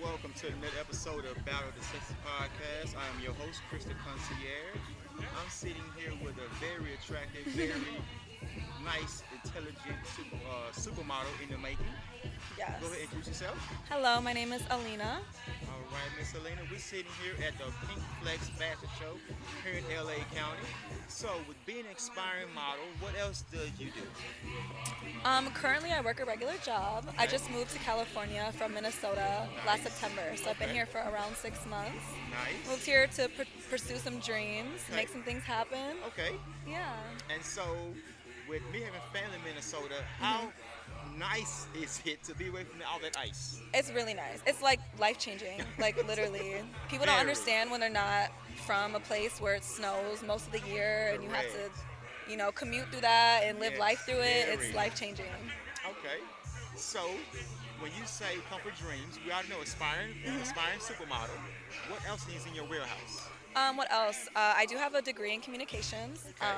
welcome to another episode of Battle of the Sexes podcast. I am your host, Krista Concierge. I'm sitting here with a very attractive, very nice, intelligent supermodel in the making. Yes. Go ahead and introduce yourself. Hello, my name is Alina. All right, Miss Alina, we're sitting here at the Pink Flex Fashion Show here in LA County. So, with being an aspiring model, what else do you do? Currently I work a regular job. I Okay. just moved to California from Minnesota last Nice. September, so I've been Okay. here for around 6 months. Nice. Moved here to pursue some dreams, Okay. make some things happen. Okay. Yeah. And so, with me having family in Minnesota, how nice is it to be away from all that ice? It's really nice. It's like life changing, like literally. People don't Very. understand when they're not from a place where it snows most of the year and you have to, Correct. commute through that and live Yes, life through it. very. It's life changing. Okay. So, when you say comfort dreams, we already know aspiring supermodel. What else is in your wheelhouse? What else? I do have a degree in communications. Okay.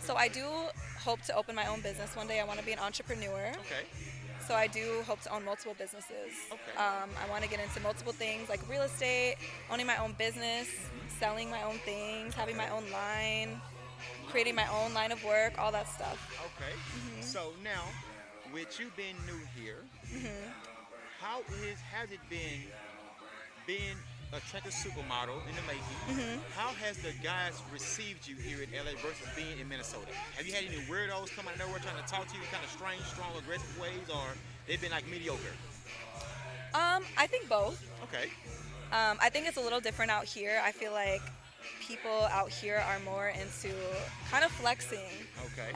So I do hope to open my own business one day. I want to be an entrepreneur. Okay. So I do hope to own multiple businesses. Okay. I want to get into multiple things like real estate, owning my own business, selling my own things, having my own line, creating my own line of work, all that stuff. Okay. So now, with you being new here, has it been being a attractive supermodel in the making? How has the guys received you here in LA versus being in Minnesota? Have you had any weirdos come out of nowhere trying to talk to you in kind of strange, strong, aggressive ways, or they've been like mediocre? I think both. Okay. I think it's a little different out here. I feel like people out here are more into kind of flexing Okay.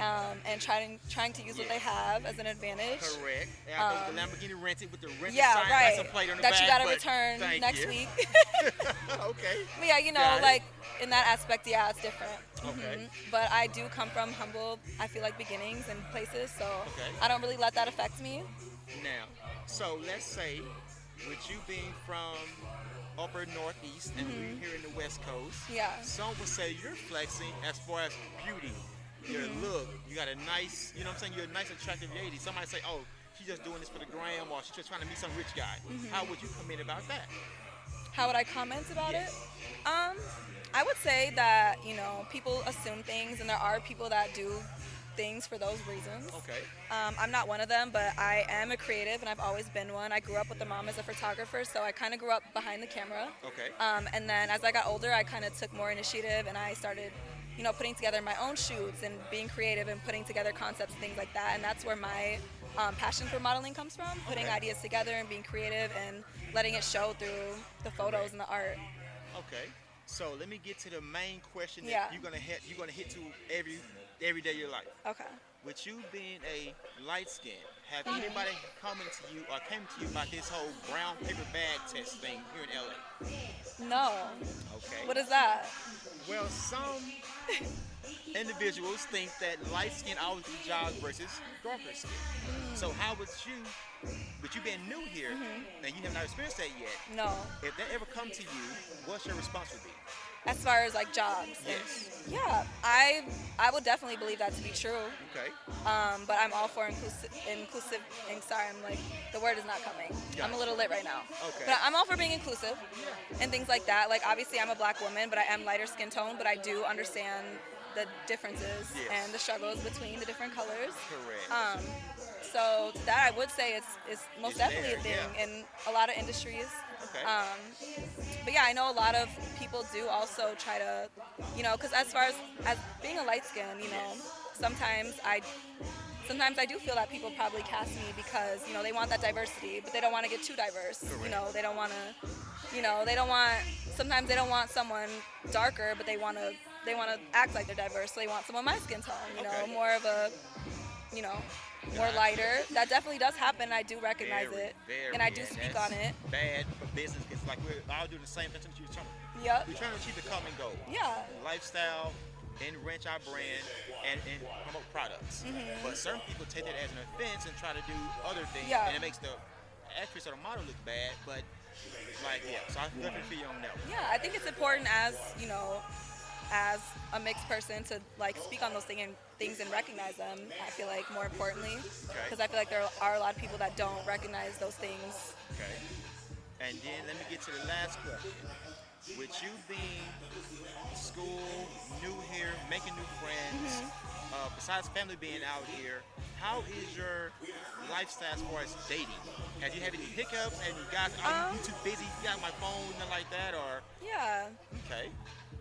and trying to use what they have as an advantage. Correct. Yeah, I think the Lamborghini rented with the rented Yeah, sign, right. license plate on the That back, you got to but return thank next you. week. Okay. But yeah, Got it. like in that aspect, yeah, it's different. Okay. But I do come from humble, I feel like, beginnings and places, so Okay. I don't really let that affect me. Now, so let's say, with you being from upper northeast and we're here in the west coast, Yeah. some would say you're flexing as far as beauty, your look. You got a nice, you know what I'm saying, you're a nice, attractive lady. Somebody say, oh, she's just doing this for the gram, or she's just trying to meet some rich guy. How would you come in about that? How would I comment about Yes. it? I would say that, people assume things, and there are people that do things for those reasons. Okay. I'm not one of them, but I am a creative, and I've always been one. I grew up with a mom as a photographer, so I kind of grew up behind the camera. Okay. And then as I got older, I kind of took more initiative, and I started, putting together my own shoots and being creative and putting together concepts, things like that. And that's where my passion for modeling comes from, putting Okay. ideas together and being creative and letting it show through the photos and the art. Okay. So let me get to the main question that Yeah. you're gonna hit to every day of your life. Okay. With you being a light skin, have anybody come to you or came to you about this whole brown paper bag test thing here in LA? No. Okay. What is that? Well, some individuals think that light skin always gets jobs versus darker skin. So how would you being new here, and you have not experienced that yet, No. if that ever come to you, what's your response would be? As far as like jobs. Yes. Yeah, I would definitely believe that to be true. Okay. But I'm all for inclusive. Sorry, I'm like the word is not coming. I'm a little lit right now. Okay. But I'm all for being inclusive and things like that. Like obviously I'm a black woman, but I am lighter skin tone. But I do understand the differences Yes. and the struggles between the different colors. Correct. So to that I would say it's most It's definitely a there, thing yeah. in a lot of industries. Okay. But yeah, I know a lot of people do also try to, because as far as being a light skin, sometimes I do feel that people probably cast me because, they want that diversity, but they don't want to get too diverse. Correct. They don't want to, sometimes they don't want someone darker, but they want to act like they're diverse. So they want someone my skin tone, Okay. more of a, more Gotcha. lighter. That definitely does happen. I do recognize it, and I do and speak that's on it. Bad for business. It's like we're all doing the same thing that you're trying. Yep. We're trying to achieve the common goal. Yeah. Lifestyle, enrich our brand, and promote products. But certain people take that as an offense and try to do other things, Yeah. and it makes the actress or the model look bad. But so I definitely feel you on that one. Yeah, I think it's important as as a mixed person to like speak on those things and recognize them. I feel like more importantly, Okay. because I feel like there are a lot of people that don't recognize those things. Okay. And then let me get to the last question. With you being school, new here, making new friends, besides family being out here, how is your lifestyle as far as dating? Have you had any hiccups? And you guys, are you, Um, you too busy? You got my phone, nothing like that? Or, yeah. okay.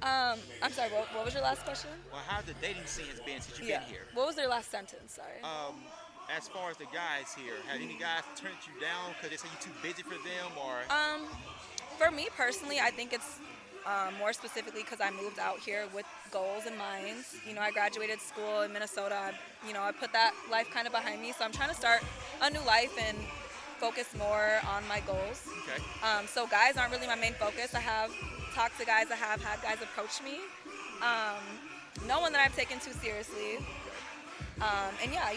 I'm sorry. What was your last question? Well, how the dating scene has been since you've Yeah. been here? What was their last sentence? Sorry. As far as the guys here, have any guys turned you down because they say you're too busy for them? Or, Um, for me personally, I think it's more specifically because I moved out here with goals in mind. You know, I graduated school in Minnesota. I put that life kind of behind me, so I'm trying to start a new life and focus more on my goals. okay. So guys aren't really my main focus. I have talked to guys. I have had guys approach me. Um, no one that I've taken too seriously. And yeah,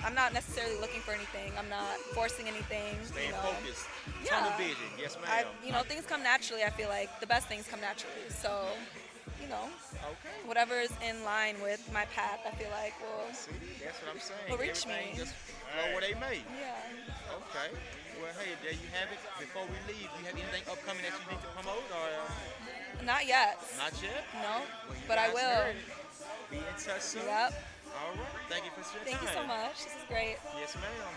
I'm not necessarily looking for anything. I'm not forcing anything. Staying focused. Tunnel Yeah. vision. Yes, I, ma'am. things come naturally. I feel like the best things come naturally. So, you know, Okay. whatever is in line with my path, I feel like See, that's what I'm saying. will reach Everything me. just flow where they may. Yeah. Okay. Well, hey, there you have it. Before we leave, do you have anything upcoming that you need to promote or Not yet. not yet? No, Well, you but I guys will. heard it. Be in touch soon. Yep. All right. Thank you for your Thank time. you so much. This is great. Yes, ma'am.